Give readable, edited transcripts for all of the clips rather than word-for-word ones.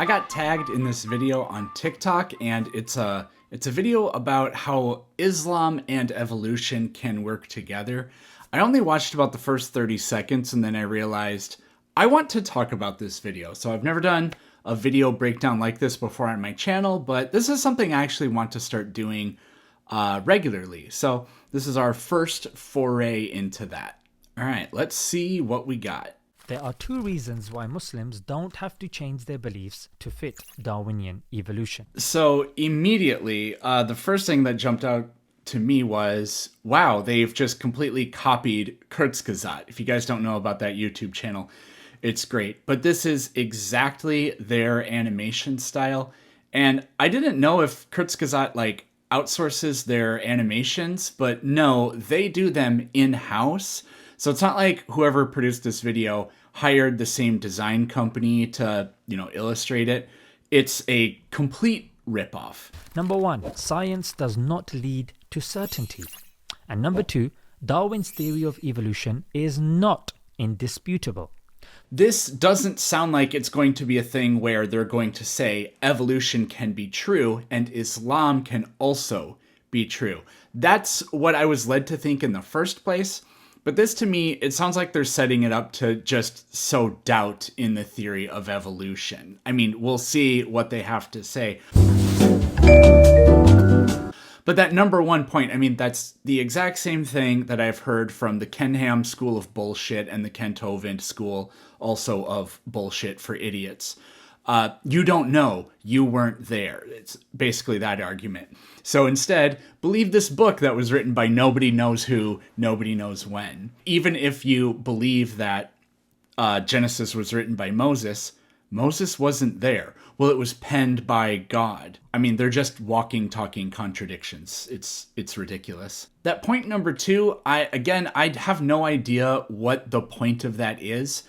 got tagged in this video on TikTok, and it's a video about how Islam and evolution can work together. I only watched about the first 30 seconds and then I realized I want to talk about this video. So I've never done a video breakdown like this before on my channel, but this is something I actually want to start doing regularly. So this is our first foray into that. All right, let's see what we got. There are two reasons why Muslims don't have to change their beliefs to fit Darwinian evolution. So immediately, the first thing that jumped out to me was, wow, they've just completely copied Coexist. If you guys don't know about that YouTube channel, it's great. But this is exactly their animation style. And I didn't know if Coexist like outsources their animations, but no, they do them in-house. So it's not like whoever produced this video hired the same design company to, illustrate it. It's a complete ripoff. Number one, science does not lead to certainty. And number two, Darwin's theory of evolution is not indisputable. This doesn't sound like it's going to be a thing where they're going to say evolution can be true and Islam can also be true. That's what I was led to think in the first place. But this, to me, it sounds like they're setting it up to just sow doubt in the theory of evolution. I mean, we'll see what they have to say. But that number one point, I mean, that's the exact same thing that I've heard from the Ken Ham school of bullshit and the Kent Hovind school also of bullshit for idiots. You don't know, you weren't there. It's basically that argument. So instead, believe this book that was written by nobody knows who, nobody knows when. Even if you believe that Genesis was written by Moses, Moses wasn't there. Well, it was penned by God. I mean, they're just walking, talking contradictions. It's ridiculous. That point number two, I have no idea what the point of that is.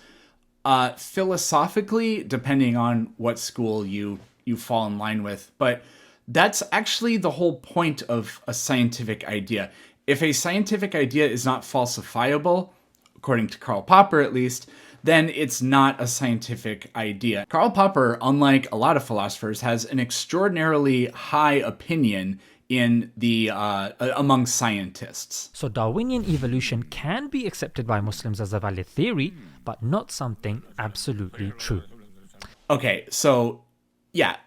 Philosophically, depending on what school you fall in line with, but that's actually the whole point of a scientific idea. If a scientific idea is not falsifiable, according to Karl Popper at least, then it's not a scientific idea. Karl Popper, unlike a lot of philosophers, has an extraordinarily high opinion in the among scientists. So Darwinian evolution can be accepted by Muslims as a valid theory, but not something absolutely true. Okay, so yeah,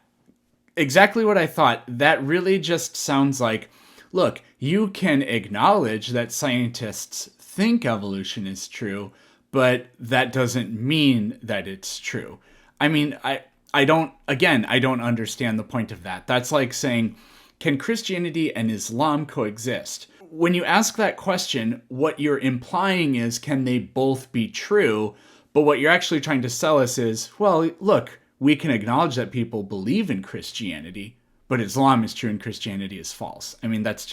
exactly what I thought. That really just sounds like, look, you can acknowledge that scientists think evolution is true, but that doesn't mean that it's true. I mean, I don't understand the point of that. That's like saying, can Christianity and Islam coexist? When you ask that question, what you're implying is, can they both be true? But what you're actually trying to sell us is, well, look, we can acknowledge that people believe in Christianity, but Islam is true and Christianity is false. I mean, that's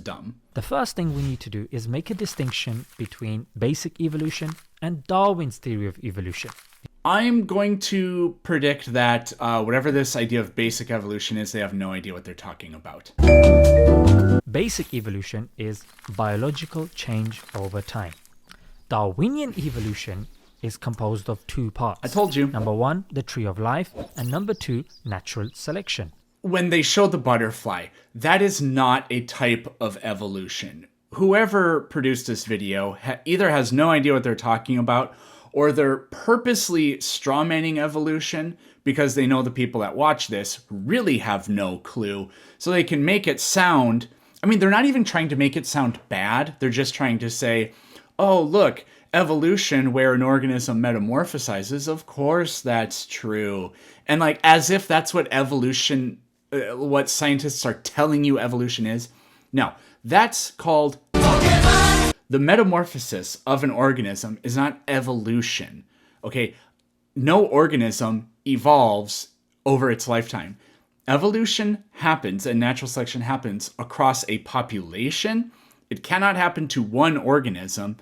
dumb. The first thing we need to do is make a distinction between basic evolution and Darwin's theory of evolution. I'm going to predict that whatever this idea of basic evolution is, they have no idea what they're talking about. Basic evolution is biological change over time. Darwinian evolution is composed of two parts. I told you. Number one, the tree of life, and number two, natural selection. When they show the butterfly, that is not a type of evolution. Whoever produced this video either has no idea what they're talking about, or they're purposely strawmanning evolution because they know the people that watch this really have no clue. So they can make it sound, I mean, they're not even trying to make it sound bad. They're just trying to say, oh, look, evolution where an organism metamorphosizes, of course that's true. And like, as if that's what evolution, what scientists are telling you evolution is. No, that's called... The metamorphosis of an organism is not evolution, okay? No organism evolves over its lifetime. Evolution happens and natural selection happens across a population. It cannot happen to one organism,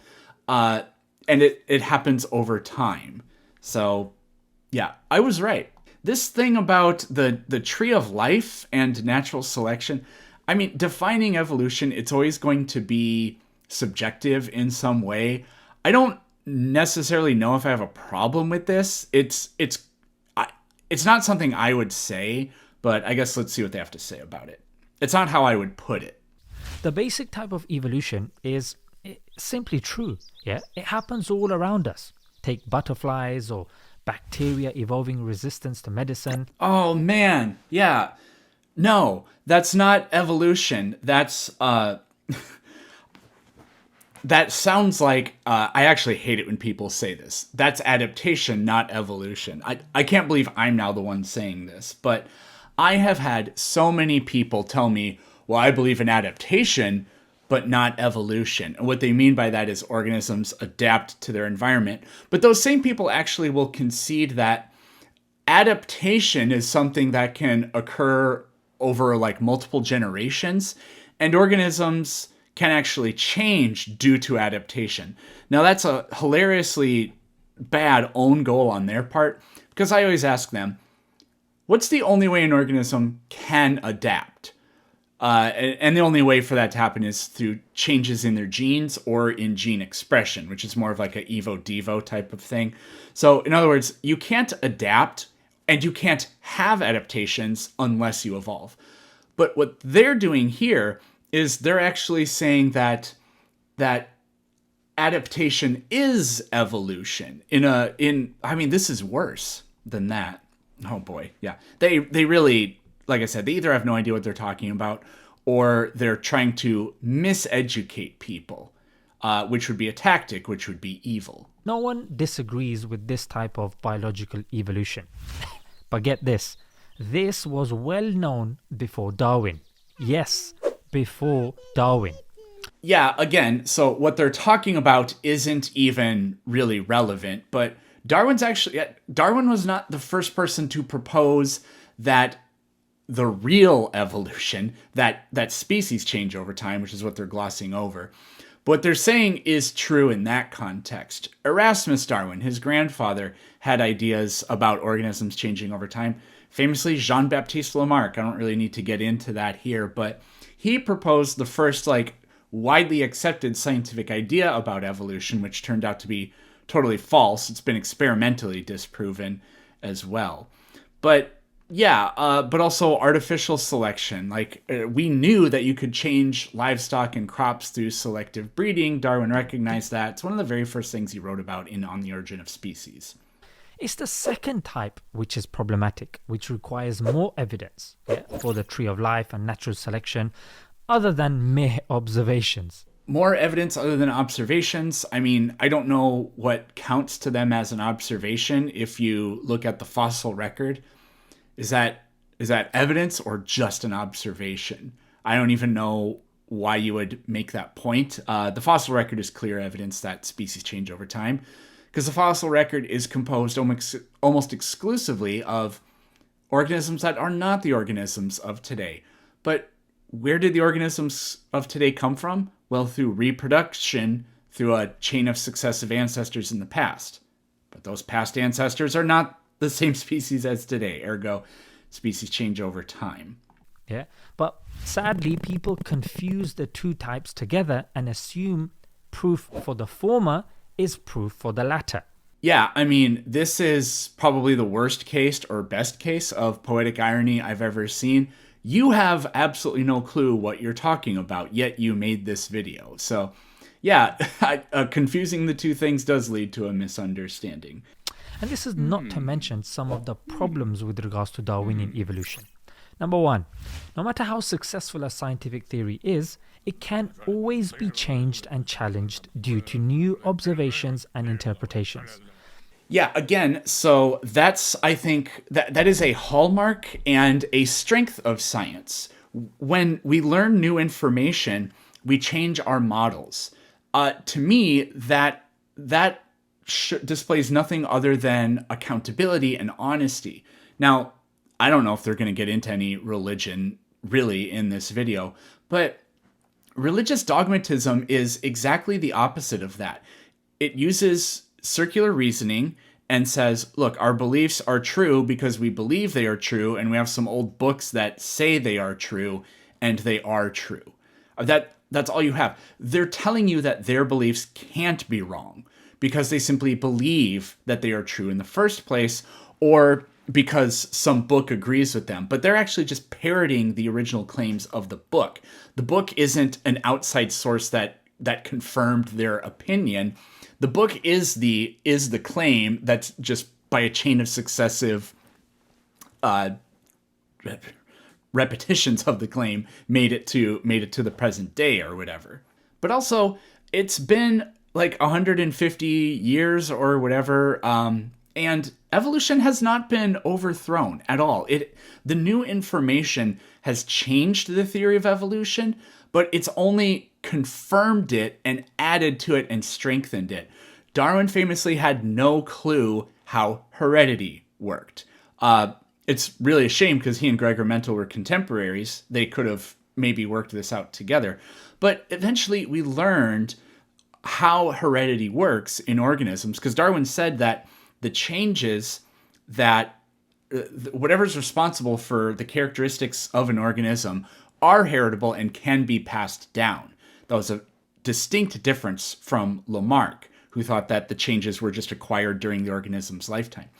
and it happens over time. So, yeah, I was right. This thing about the tree of life and natural selection, I mean, defining evolution, it's always going to be subjective in some way. I don't necessarily know if I have a problem with this. it's not something I would say, but I guess let's see what they have to say about it. It's not how I would put it. The basic type of evolution is simply true. Yeah, it happens all around us. Take butterflies or bacteria evolving resistance to medicine. Oh man, yeah. No, that's not evolution. That's that sounds like I actually hate it when people say this. That's adaptation, not evolution. I can't believe I'm now the one saying this, but I have had so many people tell me, well, I believe in adaptation, but not evolution. And what they mean by that is organisms adapt to their environment. But those same people actually will concede that adaptation is something that can occur over like multiple generations, and organisms can actually change due to adaptation. Now, that's a hilariously bad own goal on their part, because I always ask them, what's the only way an organism can adapt? And the only way for that to happen is through changes in their genes or in gene expression, which is more of like a evo-devo type of thing. So in other words, you can't adapt and you can't have adaptations unless you evolve. But what they're doing here is they're actually saying that adaptation is evolution. I mean, this is worse than that. Oh boy, yeah. They really, like I said, they either have no idea what they're talking about, or they're trying to miseducate people, which would be a tactic, which would be evil. No one disagrees with this type of biological evolution. But get this, this was well known before Darwin. Yes, before Darwin. Yeah, again, so what they're talking about isn't even really relevant, but Darwin was not the first person to propose that the real evolution, that species change over time, which is what they're glossing over. But what they're saying is true in that context. Erasmus Darwin, his grandfather, had ideas about organisms changing over time. Famously, Jean-Baptiste Lamarck. I don't really need to get into that here, but he proposed the first widely accepted scientific idea about evolution, which turned out to be totally false. It's been experimentally disproven as well. But yeah, but also artificial selection. We knew that you could change livestock and crops through selective breeding. Darwin recognized that. It's one of the very first things he wrote about in On the Origin of Species. It's the second type which is problematic, which requires more evidence for the tree of life and natural selection other than mere observations. More evidence other than observations. I mean, I don't know what counts to them as an observation if you look at the fossil record. Is that evidence or just an observation? I don't even know why you would make that point. The fossil record is clear evidence that species change over time, because the fossil record is composed almost exclusively of organisms that are not the organisms of today. But where did the organisms of today come from? Well, through reproduction, through a chain of successive ancestors in the past. But those past ancestors are not the same species as today, ergo, species change over time. Yeah, but sadly, people confuse the two types together and assume proof for the former is proof for the latter. Yeah, I mean, this is probably the worst case or best case of poetic irony I've ever seen. You have absolutely no clue what you're talking about, yet you made this video. So, yeah, confusing the two things does lead to a misunderstanding. And this is not to mention some of the problems with regards to Darwinian evolution. Number one, no matter how successful a scientific theory is, it can always be changed and challenged due to new observations and interpretations. Yeah, again, so that's, I think, that is a hallmark and a strength of science. When we learn new information, we change our models. To me, that displays nothing other than accountability and honesty. Now, I don't know if they're going to get into any religion really in this video, but religious dogmatism is exactly the opposite of that. It uses circular reasoning and says, look, our beliefs are true because we believe they are true, and we have some old books that say they are true, and they are true. That's all you have. They're telling you that their beliefs can't be wrong because they simply believe that they are true in the first place, or because some book agrees with them, but they're actually just parroting the original claims of the book. The book isn't an outside source that confirmed their opinion. The book is the claim that's just by a chain of successive repetitions of the claim made it to the present day or whatever. But also, it's been like 150 years or whatever, and evolution has not been overthrown at all. The new information has changed the theory of evolution, but it's only confirmed it and added to it and strengthened it. Darwin famously had no clue how heredity worked. It's really a shame because he and Gregor Mendel were contemporaries. They could have maybe worked this out together. But eventually we learned how heredity works in organisms, because Darwin said that the changes that whatever's responsible for the characteristics of an organism are heritable and can be passed down. That was a distinct difference from Lamarck, who thought that the changes were just acquired during the organism's lifetime.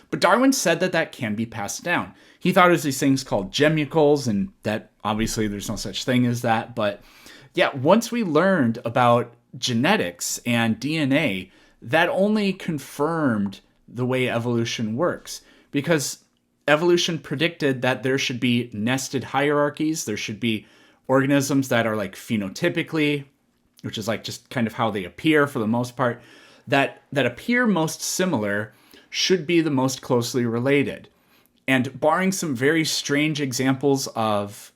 But Darwin said that can be passed down. He thought it was these things called gemucles, and that obviously there's no such thing as that. But yeah, once we learned about genetics and DNA, that only confirmed the way evolution works, because evolution predicted that there should be nested hierarchies. There should be organisms that are like phenotypically, which is like just kind of how they appear for the most part, that appear most similar should be the most closely related. And barring some very strange examples of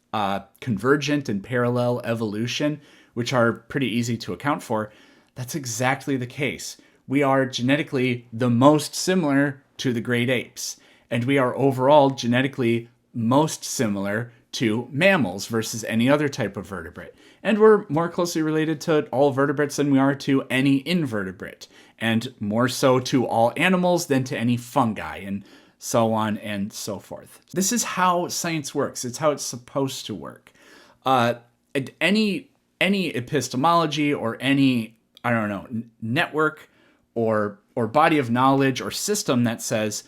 convergent and parallel evolution, which are pretty easy to account for, that's exactly the case. We are genetically the most similar to the great apes, and we are overall genetically most similar to mammals versus any other type of vertebrate. And we're more closely related to all vertebrates than we are to any invertebrate, and more so to all animals than to any fungi, and so on and so forth. This is how science works. It's how it's supposed to work. Any epistemology or any, I don't know, network or body of knowledge or system that says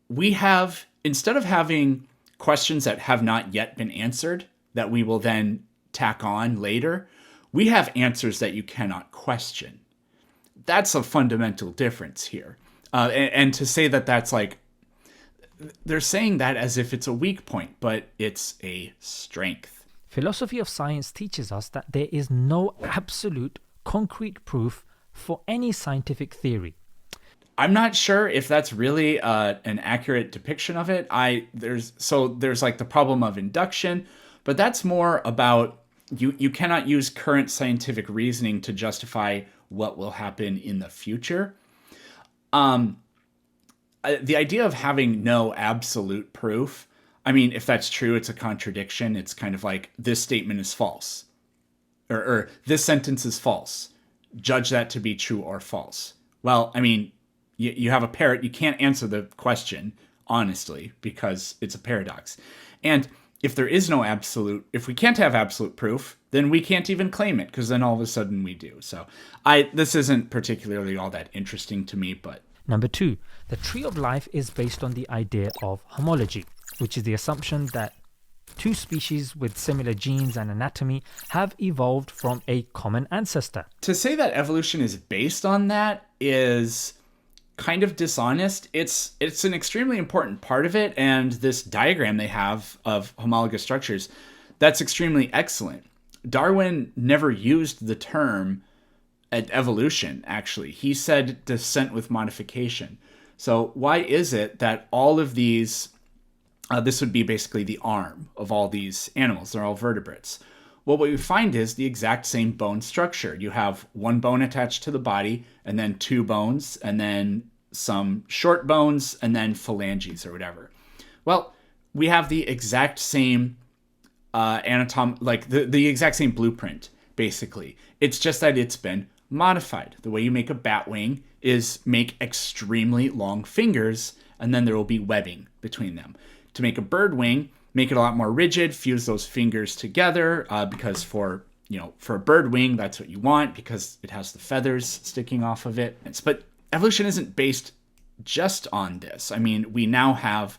we have, instead of having questions that have not yet been answered that we will then tack on later, we have answers that you cannot question. That's a fundamental difference here. And to say that that's like, they're saying that as if it's a weak point, but it's a strength. Philosophy of science teaches us that there is no absolute concrete proof for any scientific theory. I'm not sure if that's really an accurate depiction of it. There's like the problem of induction, but that's more about you cannot use current scientific reasoning to justify what will happen in the future. The idea of having no absolute proof, I mean, if that's true, it's a contradiction. It's kind of like, this statement is false, or this sentence is false. Judge that to be true or false. Well, I mean, you have a parrot. You can't answer the question honestly because it's a paradox. And if there is no absolute, if we can't have absolute proof, then we can't even claim it, because then all of a sudden we do. So this isn't particularly all that interesting to me, but... Number 2, the tree of life is based on the idea of homology, which is the assumption that two species with similar genes and anatomy have evolved from a common ancestor. To say that evolution is based on that is kind of dishonest. It's an extremely important part of it, and this diagram they have of homologous structures, that's extremely excellent. Darwin never used the term evolution, actually. He said descent with modification. So why is it that all of these, this would be basically the arm of all these animals, they're all vertebrates. Well, what we find is the exact same bone structure. You have one bone attached to the body, and then two bones, and then some short bones, and then phalanges or whatever. Well, we have the exact same like the exact same blueprint, basically. It's just that it's been modified. The way you make a bat wing is make extremely long fingers, and then there will be webbing between them. To make a bird wing, make it a lot more rigid, fuse those fingers together, because for a bird wing, that's what you want, because it has the feathers sticking off of it. But evolution isn't based just on this. I mean, we now have,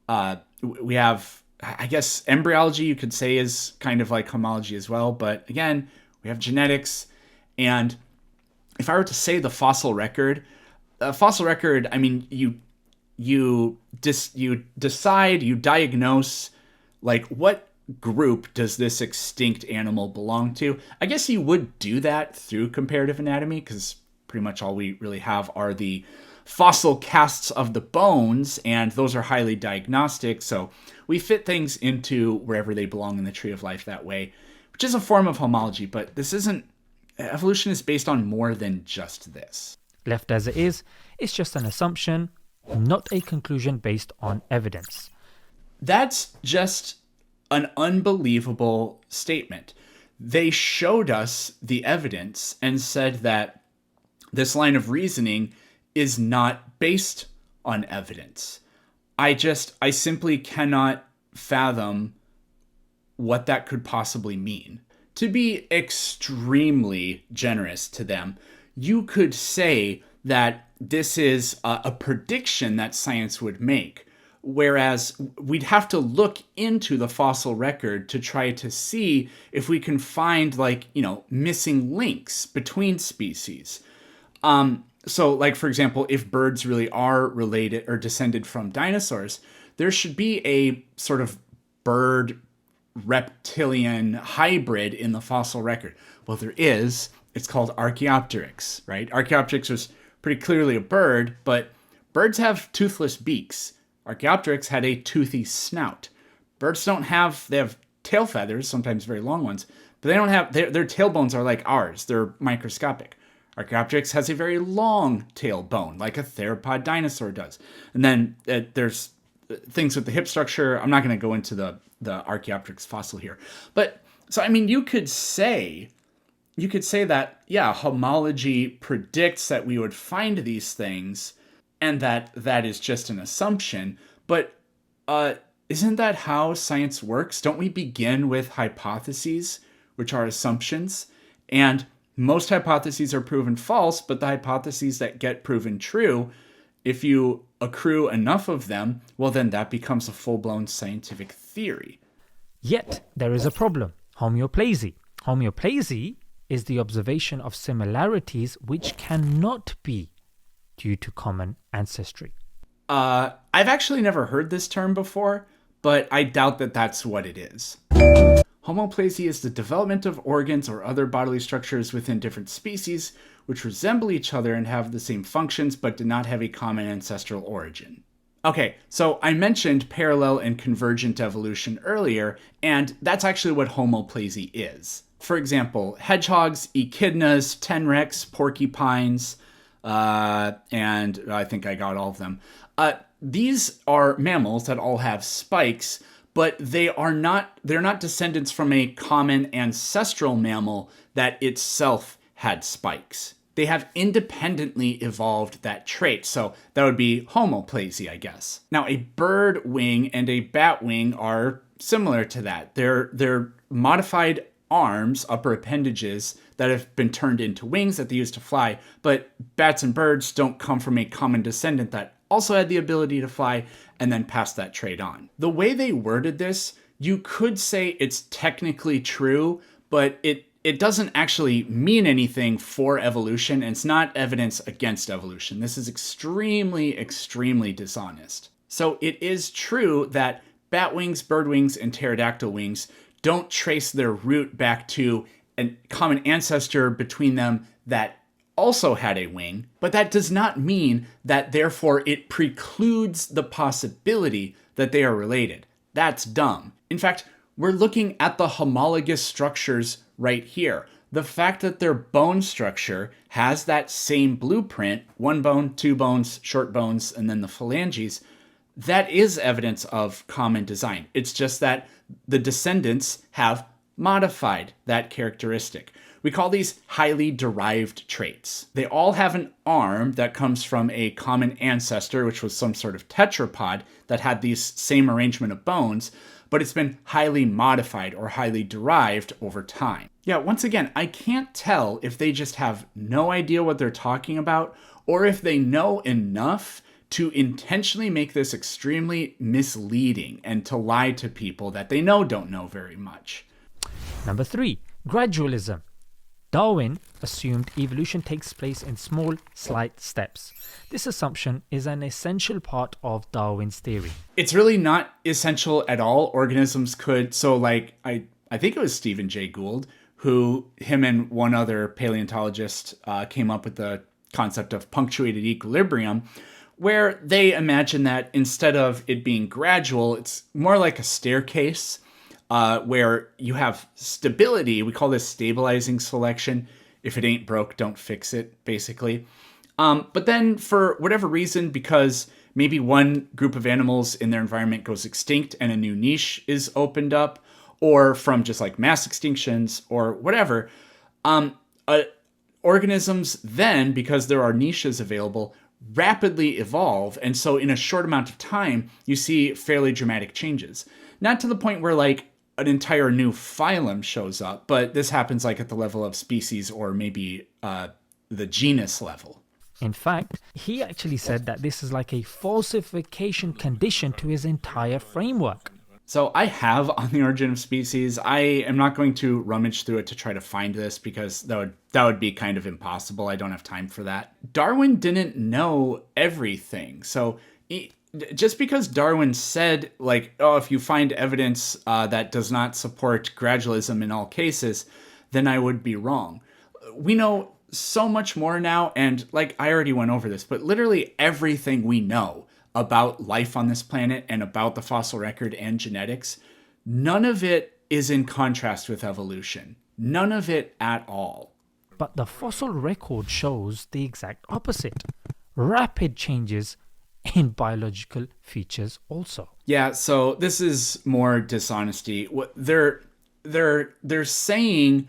I guess, embryology, you could say, is kind of like homology as well. But again, we have genetics. And if I were to say the fossil record, I mean, you decide, you diagnose, like, what group does this extinct animal belong to? I guess you would do that through comparative anatomy, because pretty much all we really have are the fossil casts of the bones, and those are highly diagnostic. So we fit things into wherever they belong in the tree of life that way, which is a form of homology. But this isn't, evolution is based on more than just this. Left as it is, it's just an assumption, not a conclusion based on evidence. That's just an unbelievable statement. They showed us the evidence and said that this line of reasoning is not based on evidence. I simply cannot fathom what that could possibly mean. To be extremely generous to them, you could say that this is a prediction that science would make, whereas we'd have to look into the fossil record to try to see if we can find, like, missing links between species. So, like, for example, if birds really are related or descended from dinosaurs, there should be a sort of bird reptilian hybrid in the fossil record. Well, there is. It's called Archaeopteryx, right? Archaeopteryx was pretty clearly a bird, but birds have toothless beaks. Archaeopteryx had a toothy snout. Birds they have tail feathers, sometimes very long ones, but they don't have, their tailbones are like ours. They're microscopic. Archaeopteryx has a very long tailbone, like a theropod dinosaur does. And then there's things with the hip structure. I'm not going to go into the Archaeopteryx fossil here. But, so, I mean, you could say that, yeah, homology predicts that we would find these things, and that is just an assumption. But isn't that how science works? Don't we begin with hypotheses, which are assumptions? And most hypotheses are proven false, but the hypotheses that get proven true, if you accrue enough of them, well, then that becomes a full-blown scientific theory. Yet, there is a problem. Homeoplasy. Homeoplasy is the observation of similarities which cannot be due to common ancestry. I've actually never heard this term before, but I doubt that that's what it is. Homoplasy is the development of organs or other bodily structures within different species which resemble each other and have the same functions but do not have a common ancestral origin. Okay, so I mentioned parallel and convergent evolution earlier, and that's actually what homoplasy is. For example, hedgehogs, echidnas, tenrecs, porcupines, and I think I got all of them. These are mammals that all have spikes, but they're not descendants from a common ancestral mammal that itself had spikes. They have independently evolved that trait, so that would be homoplasy, I guess. Now, a bird wing and a bat wing are similar to that. They're modified arms, upper appendages, that have been turned into wings that they use to fly, but bats and birds don't come from a common descendant that also had the ability to fly and then pass that trait on. The way they worded this, you could say it's technically true, but it doesn't actually mean anything for evolution, and it's not evidence against evolution. This is extremely, extremely dishonest. So it is true that bat wings, bird wings, and pterodactyl wings don't trace their root back to a common ancestor between them that also had a wing, but that does not mean that therefore it precludes the possibility that they are related. That's dumb. In fact, we're looking at the homologous structures right here. The fact that their bone structure has that same blueprint, one bone, two bones, short bones, and then the phalanges, that is evidence of common design. It's just that the descendants have modified that characteristic. We call these highly derived traits. They all have an arm that comes from a common ancestor, which was some sort of tetrapod that had these same arrangement of bones, but it's been highly modified or highly derived over time. Yeah, once again, I can't tell if they just have no idea what they're talking about or if they know enough to intentionally make this extremely misleading and to lie to people that they know don't know very much. Number 3, gradualism. Darwin assumed evolution takes place in small, slight steps. This assumption is an essential part of Darwin's theory. It's really not essential at all. Organisms could, so like, I think it was Stephen Jay Gould, who him and one other paleontologist came up with the concept of punctuated equilibrium, where they imagine that instead of it being gradual, it's more like a staircase. Where you have stability. We call this stabilizing selection. If it ain't broke, don't fix it, basically. But then for whatever reason, because maybe one group of animals in their environment goes extinct and a new niche is opened up, or from just like mass extinctions or whatever, organisms then, because there are niches available, rapidly evolve. And so in a short amount of time, you see fairly dramatic changes. Not to the point where like an entire new phylum shows up, but this happens like at the level of species or maybe the genus level. In fact, he actually said that this is like a falsification condition to his entire framework. So I have On the Origin of Species. I am not going to rummage through it to try to find this because that would be kind of impossible. I don't have time for that. Darwin didn't know everything. So just because Darwin said, like, oh, if you find evidence that does not support gradualism in all cases, then I would be wrong. We know so much more now, and like I already went over this, but literally everything we know about life on this planet and about the fossil record and genetics, none of it is in contrast with evolution. None of it at all. But the fossil record shows the exact opposite. Rapid changes in biological features also. Yeah, so this is more dishonesty. What they're saying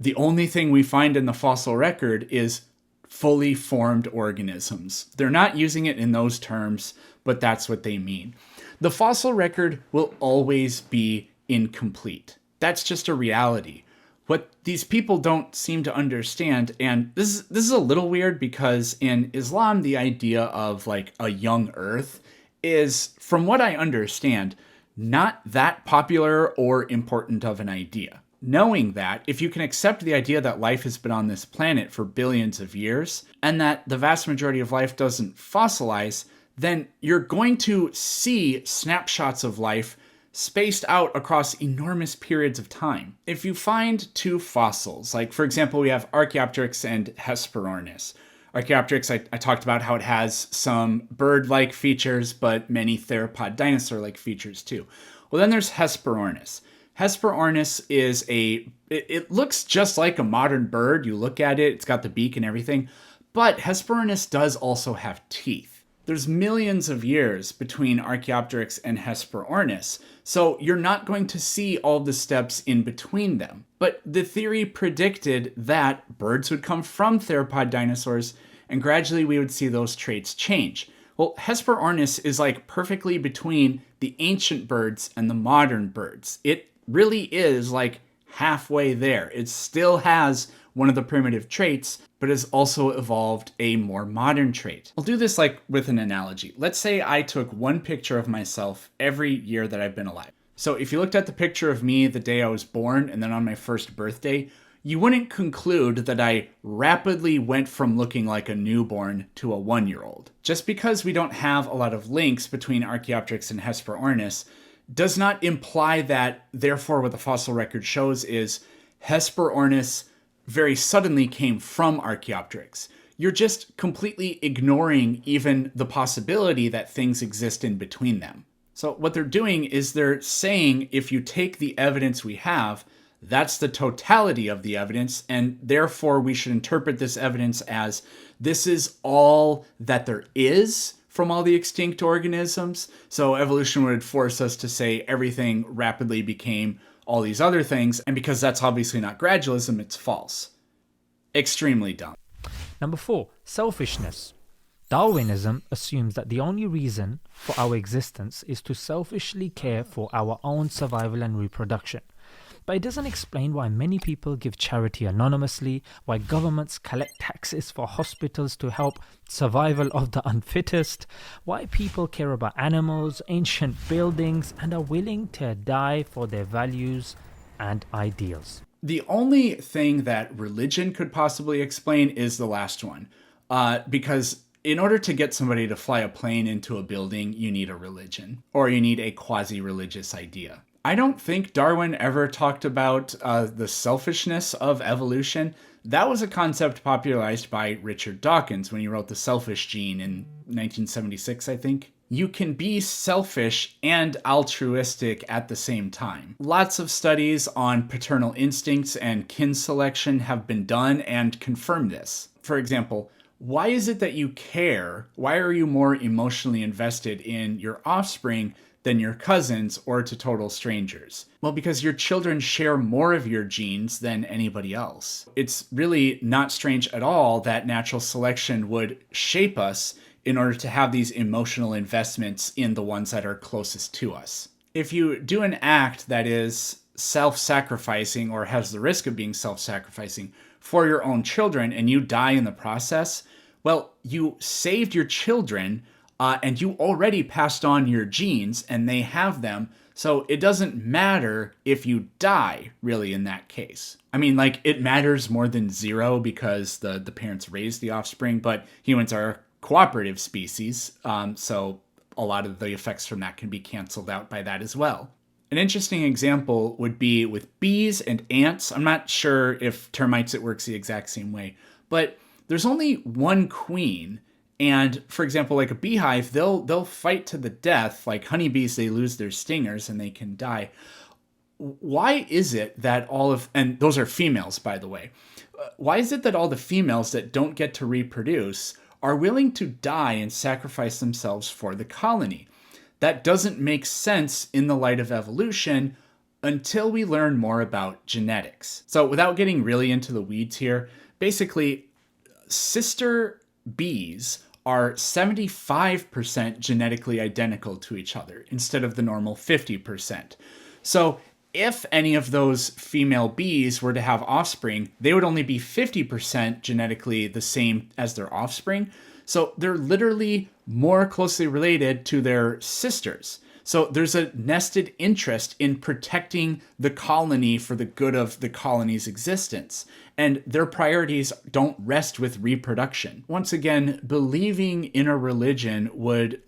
the only thing we find in the fossil record is fully formed organisms. They're not using it in those terms, but that's what they mean. The fossil record will always be incomplete. That's just a reality. What these people don't seem to understand, and this is a little weird because in Islam, the idea of like a young earth is, from what I understand, not that popular or important of an idea. Knowing that, if you can accept the idea that life has been on this planet for billions of years, and that the vast majority of life doesn't fossilize, then you're going to see snapshots of life spaced out across enormous periods of time. If you find two fossils, like for example, we have Archaeopteryx and Hesperornis. Archaeopteryx, I talked about how it has some bird-like features, but many theropod dinosaur-like features too. Well, then there's Hesperornis. Hesperornis is it looks just like a modern bird. You look at it, it's got the beak and everything, but Hesperornis does also have teeth. There's millions of years between Archaeopteryx and Hesperornis, so you're not going to see all the steps in between them. But the theory predicted that birds would come from theropod dinosaurs, and gradually we would see those traits change. Well, Hesperornis is like perfectly between the ancient birds and the modern birds. It really is like halfway there. It still has one of the primitive traits, but has also evolved a more modern trait. I'll do this like with an analogy. Let's say I took one picture of myself every year that I've been alive. So if you looked at the picture of me the day I was born and then on my first birthday, you wouldn't conclude that I rapidly went from looking like a newborn to a 1-year-old. Just because we don't have a lot of links between Archaeopteryx and Hesperornis does not imply that, therefore, what the fossil record shows is Hesperornis very suddenly came from Archaeopteryx. You're just completely ignoring even the possibility that things exist in between them. So what they're doing is they're saying if you take the evidence we have, that's the totality of the evidence, and therefore we should interpret this evidence as this is all that there is from all the extinct organisms. So evolution would force us to say everything rapidly became all these other things, and because that's obviously not gradualism, it's false. Extremely dumb. Number 4, selfishness. Darwinism assumes that the only reason for our existence is to selfishly care for our own survival and reproduction. but it doesn't explain why many people give charity anonymously, why governments collect taxes for hospitals to help survival of the unfittest, why people care about animals, ancient buildings, and are willing to die for their values and ideals. The only thing that religion could possibly explain is the last one. Because in order to get somebody to fly a plane into a building, you need a religion, or you need a quasi-religious idea. I don't think Darwin ever talked about the selfishness of evolution. That was a concept popularized by Richard Dawkins when he wrote The Selfish Gene in 1976, I think. You can be selfish and altruistic at the same time. Lots of studies on paternal instincts and kin selection have been done and confirm this. For example, why is it that you care? Why are you more emotionally invested in your offspring than your cousins or to total strangers? Well, because your children share more of your genes than anybody else. It's really not strange at all that natural selection would shape us in order to have these emotional investments in the ones that are closest to us. If you do an act that is self-sacrificing or has the risk of being self-sacrificing for your own children and you die in the process, well, you saved your children and you already passed on your genes and they have them. So it doesn't matter if you die, really, in that case. I mean, like, it matters more than zero because the parents raised the offspring, but humans are cooperative species, so a lot of the effects from that can be canceled out by that as well. An interesting example would be with bees and ants. I'm not sure if termites it works the exact same way, but there's only one queen, and for example, like a beehive, they'll fight to the death. Like honeybees, they lose their stingers and they can die. Why is it that and those are females, by the way, why is it that all the females that don't get to reproduce are willing to die and sacrifice themselves for the colony? That doesn't make sense in the light of evolution until we learn more about genetics. So without getting really into the weeds here, basically, sister bees are 75% genetically identical to each other instead of the normal 50%. So if any of those female bees were to have offspring, they would only be 50% genetically the same as their offspring. So they're literally more closely related to their sisters. So there's a nested interest in protecting the colony for the good of the colony's existence. And their priorities don't rest with reproduction. Once again, believing in a religion would,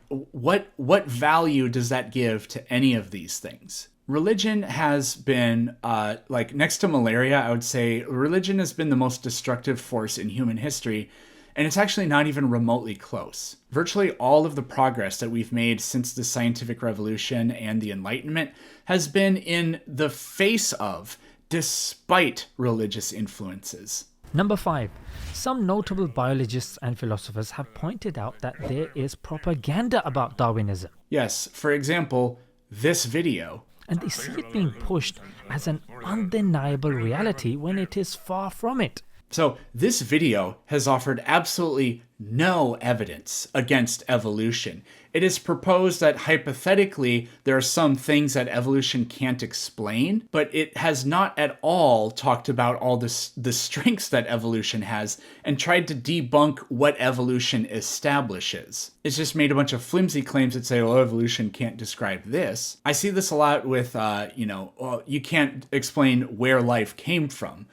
what value does that give to any of these things? Religion has been, next to malaria, I would say religion has been the most destructive force in human history, and it's actually not even remotely close. Virtually all of the progress that we've made since the scientific revolution and the Enlightenment has been in the face of, despite religious influences. Number 5. Some notable biologists and philosophers have pointed out that there is propaganda about Darwinism. Yes, for example, this video. And they see it being pushed as an undeniable reality when it is far from it. So this video has offered absolutely no evidence against evolution. It is proposed that hypothetically there are some things that evolution can't explain, but it has not at all talked about all the strengths that evolution has and tried to debunk what evolution establishes. It's just made a bunch of flimsy claims that say, oh, evolution can't describe this. I see this a lot with, you can't explain where life came from.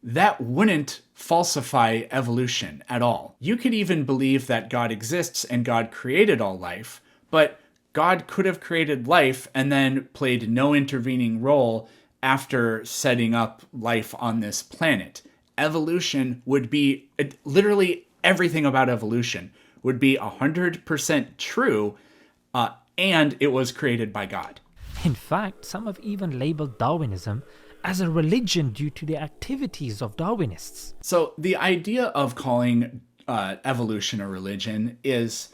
That wouldn't falsify evolution at all. You could even believe that God exists and God created all life, but God could have created life and then played no intervening role after setting up life on this planet. Evolution would be, literally everything about evolution would be 100% true, and it was created by God. In fact, some have even labeled Darwinism as a religion due to the activities of Darwinists. So the idea of calling evolution a religion is,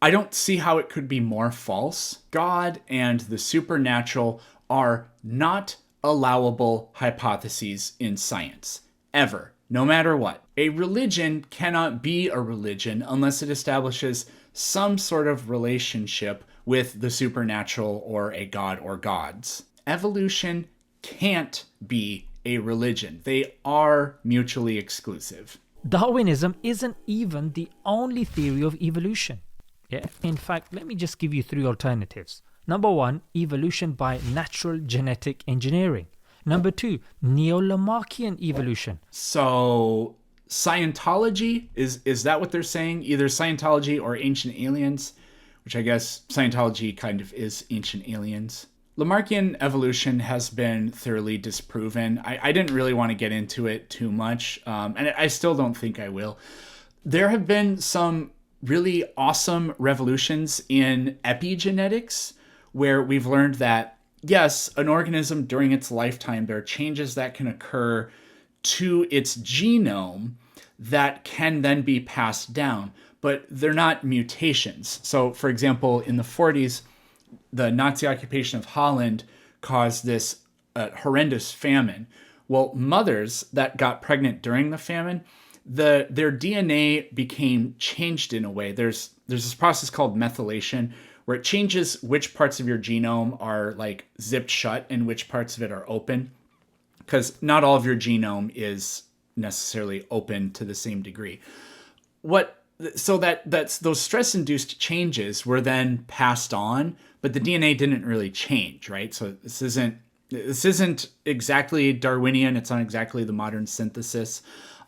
I don't see how it could be more false. God and the supernatural are not allowable hypotheses in science, ever, no matter what. A religion cannot be a religion unless it establishes some sort of relationship with the supernatural or a god or gods. evolution can't be a religion. They are mutually exclusive. Darwinism isn't even the only theory of evolution. Yeah. In fact, let me just give you three alternatives. Number one, evolution by natural genetic engineering. Number two, neo-Lamarckian evolution. So Scientology, is that what they're saying? Either Scientology or Ancient Aliens, which I guess Scientology kind of is Ancient Aliens. Lamarckian evolution has been thoroughly disproven. I didn't really want to get into it too much, and I still don't think I will. There have been some really awesome revolutions in epigenetics where we've learned that, yes, an organism during its lifetime, there are changes that can occur to its genome that can then be passed down, but they're not mutations. So, for example, in the 40s, the Nazi occupation of Holland caused this horrendous famine. Well, mothers that got pregnant during the famine, their DNA became changed in a way. There's this process called methylation where it changes which parts of your genome are like zipped shut and which parts of it are open, because not all of your genome is necessarily open to the same degree. So that's those stress-induced changes were then passed on, but the DNA didn't really change, right? So this isn't exactly Darwinian. It's not exactly the modern synthesis.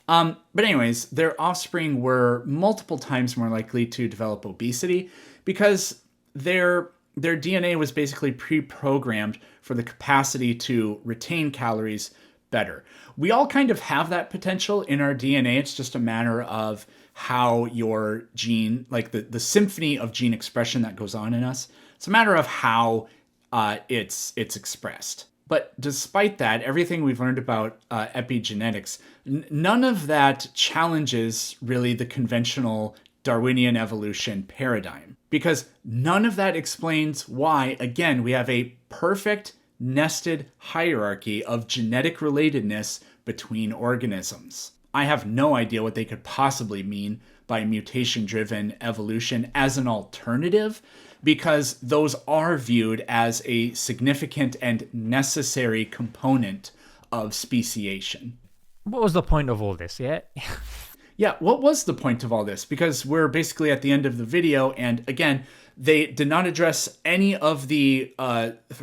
But anyways, their offspring were multiple times more likely to develop obesity because their DNA was basically pre-programmed for the capacity to retain calories better. We all kind of have that potential in our DNA. It's just a matter of how your gene, like the symphony of gene expression that goes on in us, it's a matter of how it's expressed. But despite that, everything we've learned about epigenetics, none of that challenges really the conventional Darwinian evolution paradigm, because none of that explains why, again, we have a perfect nested hierarchy of genetic relatedness between organisms. I have no idea what they could possibly mean by mutation-driven evolution as an alternative, because those are viewed as a significant and necessary component of speciation. What was the point of all this, yeah? Yeah, what was the point of all this? Because we're basically at the end of the video, and again, they did not address any of the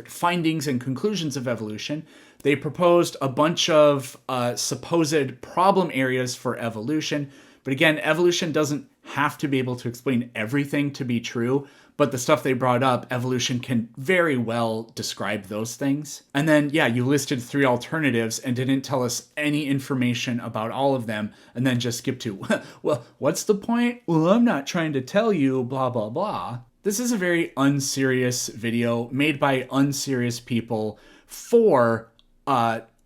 findings and conclusions of evolution. They proposed a bunch of supposed problem areas for evolution. But again, evolution doesn't have to be able to explain everything to be true. But the stuff they brought up, evolution can very well describe those things. And then, yeah, you listed 3 alternatives and didn't tell us any information about all of them, and then just skip to, well, what's the point? Well, I'm not trying to tell you, blah, blah, blah. This is a very unserious video made by unserious people for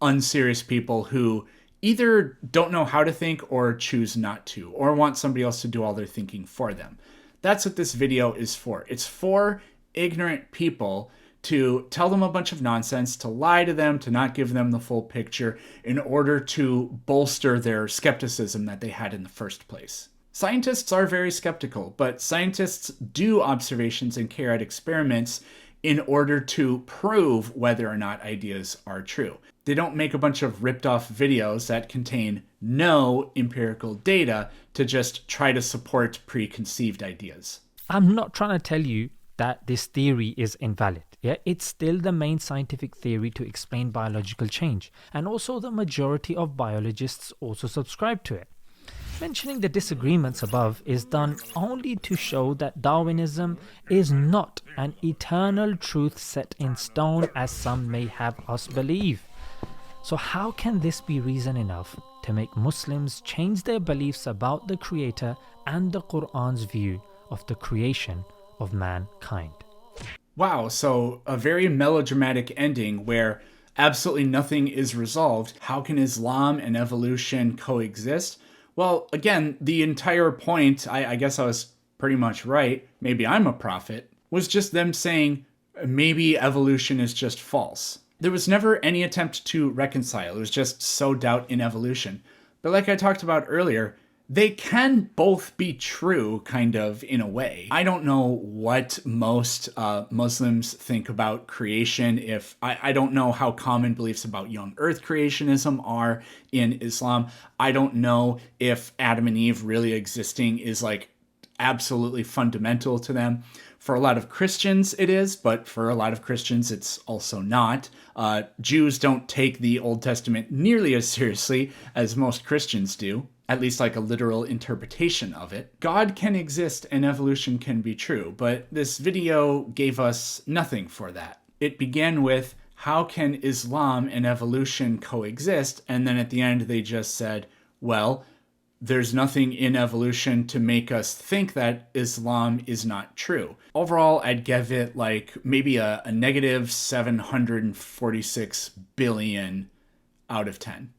unserious people who either don't know how to think or choose not to, or want somebody else to do all their thinking for them. That's what this video is for. It's for ignorant people to tell them a bunch of nonsense, to lie to them, to not give them the full picture in order to bolster their skepticism that they had in the first place. Scientists are very skeptical, but scientists do observations and carry out experiments in order to prove whether or not ideas are true. They don't make a bunch of ripped off videos that contain no empirical data to just try to support preconceived ideas. I'm not trying to tell you that this theory is invalid. Yeah, it's still the main scientific theory to explain biological change, and also the majority of biologists also subscribe to it. Mentioning the disagreements above is done only to show that Darwinism is not an eternal truth set in stone as some may have us believe. So how can this be reason enough to make Muslims change their beliefs about the Creator and the Quran's view of the creation of mankind? Wow, so a very melodramatic ending where absolutely nothing is resolved. How can Islam and evolution coexist? Well, again, the entire point, I guess I was pretty much right, maybe I'm a prophet, was just them saying maybe evolution is just false. There was never any attempt to reconcile. It was just so doubt in evolution. But like I talked about earlier, They can both be true, kind of, in a way. I don't know what most Muslims think about creation. If I don't know how common beliefs about young earth creationism are in Islam. I don't know if Adam and Eve really existing is like absolutely fundamental to them. For a lot of Christians, it is, but for a lot of Christians, it's also not. Jews don't take the Old Testament nearly as seriously as most Christians do, at least like a literal interpretation of it. God can exist and evolution can be true, but this video gave us nothing for that. It began with, how can Islam and evolution coexist? And then at the end, they just said, well, there's nothing in evolution to make us think that Islam is not true. Overall, I'd give it like maybe a negative 746 billion out of 10.